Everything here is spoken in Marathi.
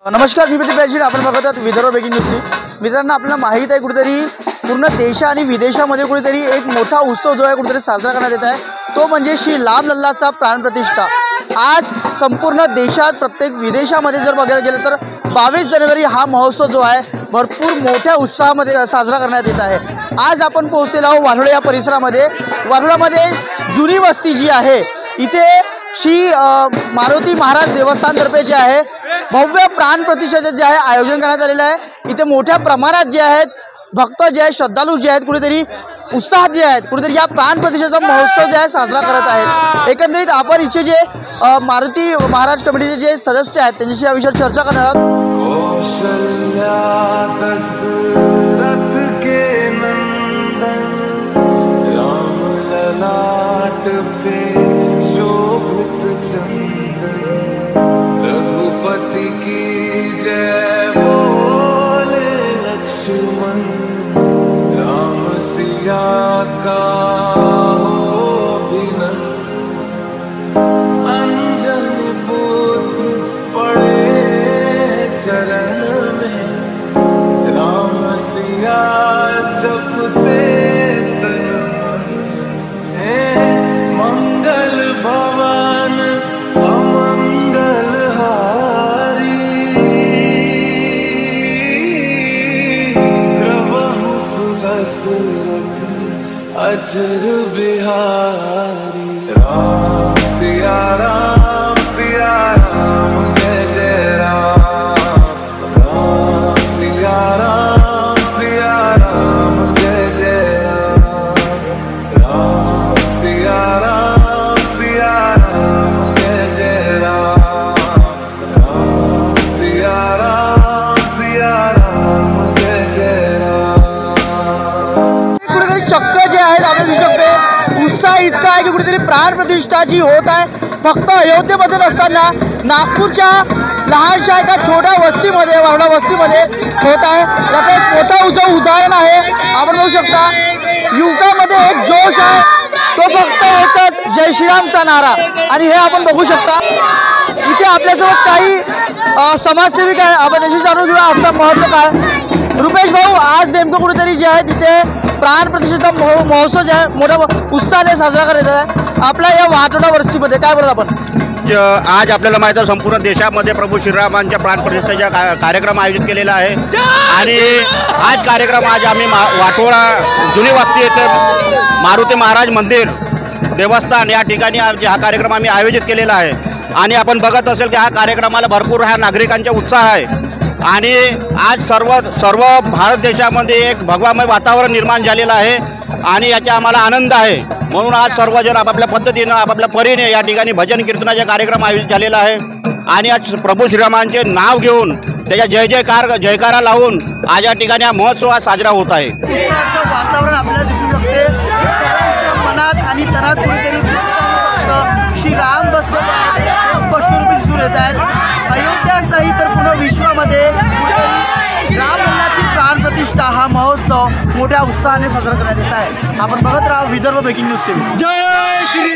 नमस्कार, मी प्रदीप पाटील. आपण बघत आहात विदर्भ ब्रेकिंग न्यूज. मित्रांनो, आपल्याला माहीत आहे कुठेतरी पूर्ण देश आणि विदेशामध्ये कुठेतरी एक मोठा उत्सव जो आहे कुठेतरी साजरा करण्यात येत आहे, तो म्हणजे श्री रामलल्लाचा प्राणप्रतिष्ठा. आज संपूर्ण देशात प्रत्येक विदेशामध्ये जर बघायला गेलं तर 22 जानेवारी हा महोत्सव जो आहे भरपूर मोठ्या उत्साहामध्ये साजरा करण्यात येत आहे. आज आपण पोहोचलेलो आहोत वारोळा या परिसरामध्ये. वारोळामध्ये जुनी वस्ती जी आहे इथे श्री मारुती महाराज देवस्थानतर्फे जे आहे भव्य प्राणप्रतिष्ठेचे जे आहे आयोजन करण्यात आलेलं आहे. इथे मोठ्या प्रमाणात जे आहेत भक्त जे आहेत, श्रद्धालू जे आहेत कुठेतरी उत्साहात जे आहेत कुठेतरी या प्राणप्रतिष्ठेचा महोत्सव जे आहे साजरा करत आहेत. एकंदरीत आपण इथे जे मारुती महाराज कमिटीचे जे सदस्य आहेत त्यांच्याशी या विषयावर चर्चा करणार आहोत. रघुपति की जय बोले लक्ष्मण, राम सिया का हो अभिनंदन. अंजन पुत्र पड़े चरण में, राम सिया जपते तन मन. मंगल भवन अमंगल हारी, प्रभु सुदशरथ अजर बिहारी. राम सिया राम जय जय राम. राम सिया राम जय जय राम. राम सिया राम जय जय राम. राम सिया राम जय जय राम. कुठेतरी चक्क जे आहेत आपण दिसू शकते उत्साह इतका आहे की कुठेतरी प्राणप्रतिष्ठा जी होत आहे फक्त अयोध्येमध्ये नसताना नागपूरच्या लहानशा एका छोट्या वस्तीमध्ये वारोळा वस्तीमध्ये होत आहे. याचं एक मोठा उदाहरण आहे. आपण बघू शकता युवकामध्ये एक जोश आहे, तो फक्त एकच जय श्रीरामचा नारा. आणि हे आपण बघू शकता इथे आपल्यासोबत काही समाजसेविक आहे. आपण त्याशी जाणून घेऊया आपलं महत्त्व काय. रुपेश भाऊ, आज नेमकं कुठेतरी जे आहे तिथे प्राणप्रतिष्ठेचा महोत्सव जे आहे मोठ्या उत्साहाने साजरा करण्यात आहे आपल्या या वाटोडा वस्तीमध्ये. काय बोलत आपण? आज आपल्याला माहिती आहे संपूर्ण देशामध्ये प्रभू श्रीरामांच्या प्राणप्रतिष्ठेचा कार्यक्रम आयोजित केलेला आहे. आणि आज कार्यक्रम आज आम्ही वाटोळा जुनी वस्ती येथे मारुती महाराज मंदिर देवस्थान या ठिकाणी हा कार्यक्रम आम्ही आयोजित केलेला आहे. आणि आपण बघत असेल की हा कार्यक्रमाला भरपूर ह्या नागरिकांचा उत्साह आहे. आणि आज सर्व भारत देशामध्ये एक भगवामय वातावरण निर्माण झालेलं आहे आणि याचा आम्हाला आनंद आहे. म्हणून आज सर्वजण आपापल्या पद्धतीनं आपापल्या परीने या ठिकाणी भजन कीर्तनाचा कार्यक्रम आयोजित झालेला आहे. आणि आज प्रभू श्रीरामांचे नाव घेऊन त्याच्या जयकारा लावून आज या ठिकाणी हा महोत्सव साजरा होत आहे. उत्साहाचं वातावरण आपल्याला दिसू शकते. सगळ्यांच्या मनात आणि तनात कुठेतरी श्रीराम बसलेले आहेत, स्पष्ट दिसून येत आहेत. अयोध्याच नाही तर पूर्ण विश्वामध्ये रामलल्लाची प्राणप्रतिष्ठा हा महोत्सव मोठ्या उत्साहाने साजरा करण्यात येत आहे. आपण बघत राहा विदर्भ ब्रेकिंग न्यूज TV. जय श्री